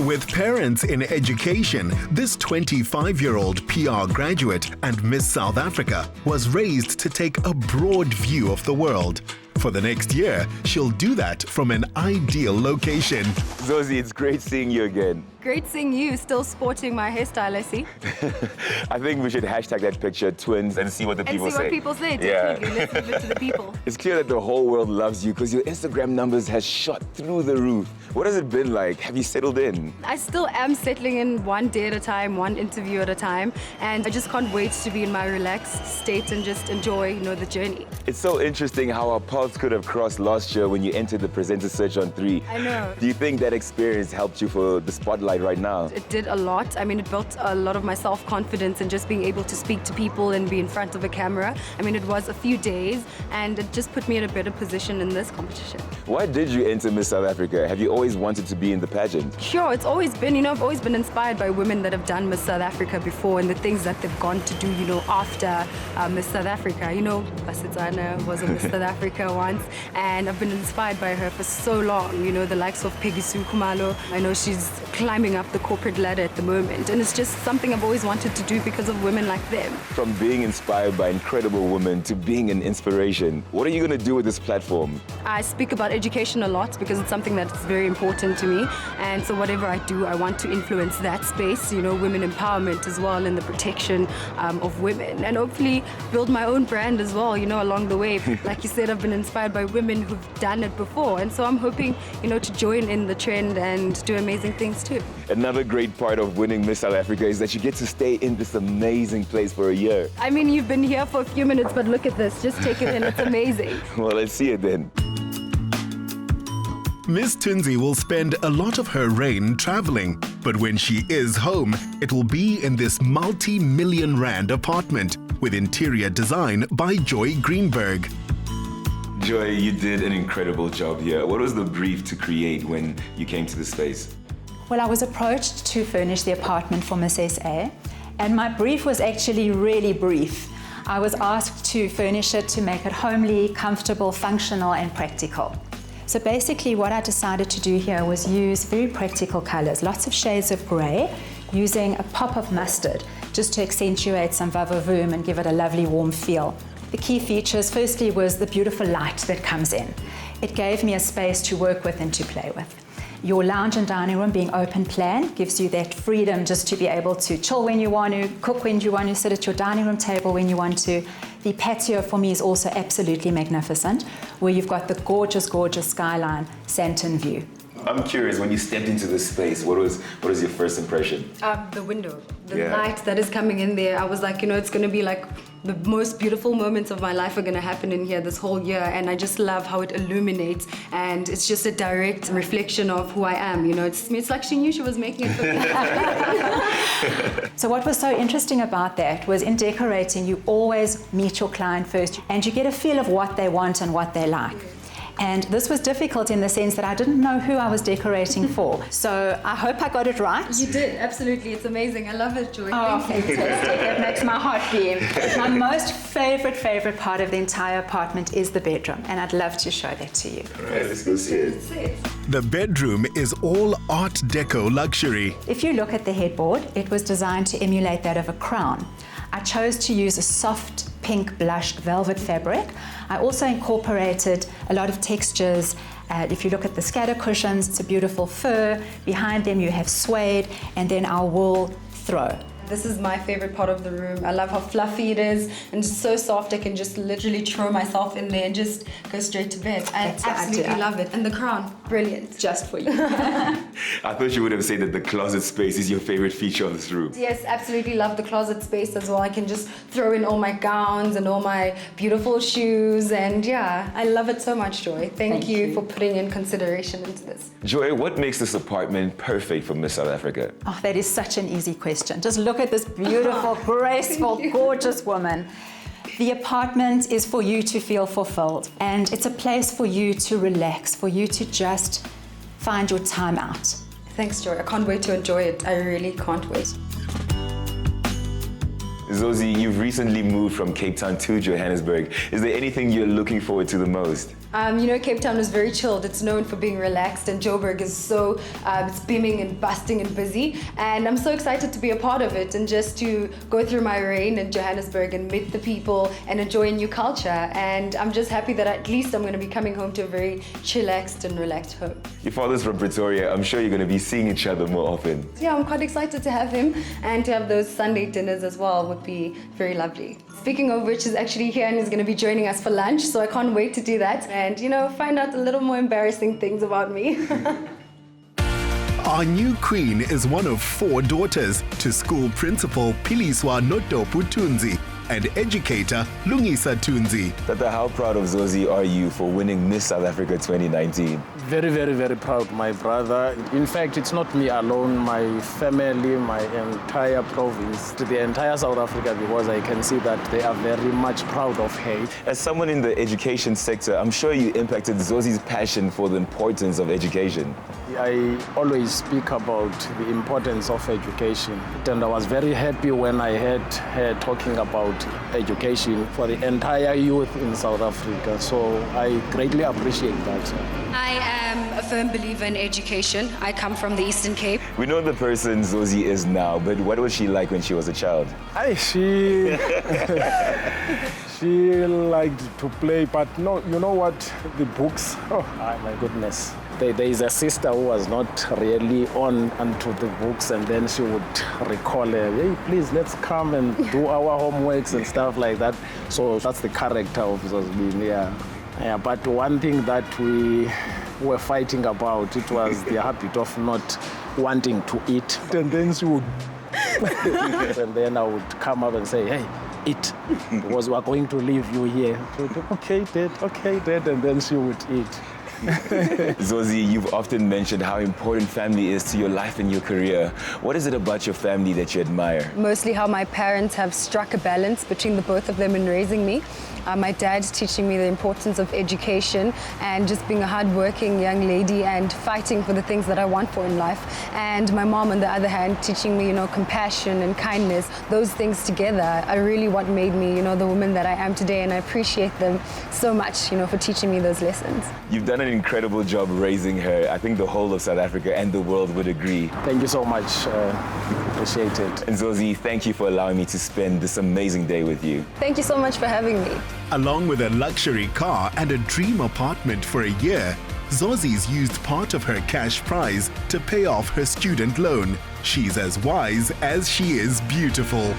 With parents in education, this 25-year-old PR graduate and Miss South Africa was raised to take a broad view of the world. For the next year, she'll do that from an ideal location. Zozi, it's great seeing you again. Great seeing you, still sporting my hairstyle, I see. I think we should hashtag that picture, twins, and see what the people say. And see what people say, definitely. Let's give it to the people. It's clear that the whole world loves you because your Instagram numbers has shot through the roof. What has it been like? Have you settled in? I still am settling in one day at a time, one interview at a time, and I just can't wait to be in my relaxed state and just enjoy, the journey. It's so interesting how our paths could have crossed last year when you entered the presenter search on 3. I know. Do you think that experience helped you for the spotlight right now? It did a lot. I mean, it built a lot of my self-confidence and just being able to speak to people and be in front of a camera. I mean, it was a few days and it just put me in a better position in this competition. Why did you enter Miss South Africa? Have you always wanted to be in the pageant? Sure, it's always been, I've always been inspired by women that have done Miss South Africa before and the things that they've gone to do, after Miss South Africa. Basitsana was a Miss South Africa once and I've been inspired by her for so long, the likes of Peggy Sue Khumalo. I know she's climbing up the corporate ladder at the moment and it's just something I've always wanted to do because of women like them. From being inspired by incredible women to being an inspiration, what are you going to do with this platform? I speak about education a lot because it's something that's very important to me, and so whatever I do, I want to influence that space, women empowerment as well and the protection of women, and hopefully build my own brand as well, along the way. Like you said, I've been inspired by women who've done it before, and so I'm hoping, to join in the trend and do amazing things too. Another great part of winning Miss South Africa is that you get to stay in this amazing place for a year. I mean, you've been here for a few minutes, but look at this. Just take it in. It's amazing. Well, let's see it then. Miss Tunzi will spend a lot of her reign traveling, but when she is home, it will be in this multi-million rand apartment with interior design by Joy Greenberg. Joy, you did an incredible job here. What was the brief to create when you came to the space? Well, I was approached to furnish the apartment for Miss SA, and my brief was actually really brief. I was asked to furnish it to make it homely, comfortable, functional, and practical. So basically what I decided to do here was use very practical colors, lots of shades of gray, using a pop of mustard, just to accentuate some vavavoom and give it a lovely warm feel. The key features, firstly, was the beautiful light that comes in. It gave me a space to work with and to play with. Your lounge and dining room being open plan gives you that freedom just to be able to chill when you want to, cook when you want to, sit at your dining room table when you want to. The patio for me is also absolutely magnificent, where you've got the gorgeous, gorgeous skyline, Sandton view. I'm curious, when you stepped into this space, what was your first impression? The window, the light that is coming in there. I was like, it's going to be like the most beautiful moments of my life are going to happen in here this whole year, and I just love how it illuminates, and it's just a direct reflection of who I am. It's like she knew she was making it for me. So what was so interesting about that was in decorating, you always meet your client first, and you get a feel of what they want and what they like. And this was difficult in the sense that I didn't know who I was decorating for. So I hope I got it right. You did, absolutely. It's amazing. I love it, Joy. Oh, fantastic. It makes my heart beam. My most favorite part of the entire apartment is the bedroom, and I'd love to show that to you. All right, let's go see it. The bedroom is all Art Deco luxury. If you look at the headboard, it was designed to emulate that of a crown. I chose to use a soft pink blushed velvet fabric. I also incorporated a lot of textures. If you look at the scatter cushions, it's a beautiful fur. Behind them you have suede, and then our wool throw. This is my favorite part of the room. I love how fluffy it is and it's so soft. I can just literally throw myself in there and just go straight to bed. I absolutely love it. And the crown, brilliant. Just for you. I thought you would have said that the closet space is your favorite feature of this room. Yes, absolutely love the closet space as well. I can just throw in all my gowns and all my beautiful shoes, and I love it so much, Joy. Thank you for putting in consideration into this. Joy, what makes this apartment perfect for Miss South Africa? Oh, that is such an easy question. Just look at this beautiful, graceful, gorgeous woman. The apartment is for you to feel fulfilled, and it's a place for you to relax, for you to just find your time out. Thanks, Joy. I can't wait to enjoy it. I really can't wait. Zozi, you've recently moved from Cape Town to Johannesburg. Is there anything you're looking forward to the most? Cape Town is very chilled. It's known for being relaxed, and Joburg is so it's beaming and busting and busy. And I'm so excited to be a part of it and just to go through my reign in Johannesburg and meet the people and enjoy a new culture. And I'm just happy that at least I'm going to be coming home to a very chillaxed and relaxed home. Your father's from Pretoria. I'm sure you're going to be seeing each other more often. Yeah, I'm quite excited to have him, and to have those Sunday dinners as well would be very lovely. Speaking of which, is actually here and is going to be joining us for lunch, so I can't wait to do that and, find out a little more embarrassing things about me. Our new queen is one of 4 daughters to school principal Piliswa Notopu Tunzi and educator Lungisa Tunzi. Tata, how proud of Zozi are you for winning Miss South Africa 2019? Very, very, very proud, my brother. In fact, it's not me alone, my family, my entire province, the entire South Africa, because I can see that they are very much proud of her. As someone in the education sector, I'm sure you impacted Zozi's passion for the importance of education. I always speak about the importance of education, and I was very happy when I heard her talking about education for the entire youth in South Africa. So I greatly appreciate that. I am a firm believer in education. I come from the Eastern Cape. We know the person Zozi is now, but what was she like when she was a child? She liked to play, but no, you know what? The books, oh my goodness. There is a sister who was not really on onto the books, and then she would recall her, hey, please, let's come and do our homeworks and stuff like that. So that's the character of Zozibini, yeah. But one thing that we were fighting about, it was the habit of not wanting to eat. And then she would, and then I would come up and say, hey, eat, because we are going to leave you here. Okay, Dad, and then she would eat. Zozi, you've often mentioned how important family is to your life and your career. What is it about your family that you admire? Mostly how my parents have struck a balance between the both of them in raising me. My dad teaching me the importance of education and just being a hardworking young lady and fighting for the things that I want for in life. And my mom, on the other hand, teaching me, compassion and kindness. Those things together are really what made me, the woman that I am today. And I appreciate them so much, for teaching me those lessons. You've done an incredible job raising her. I think the whole of South Africa and the world would agree. Thank you so much. Appreciate it. And Zozi, thank you for allowing me to spend this amazing day with you. Thank you so much for having me. Along with a luxury car and a dream apartment for a year, Zozi's used part of her cash prize to pay off her student loan. She's as wise as she is beautiful.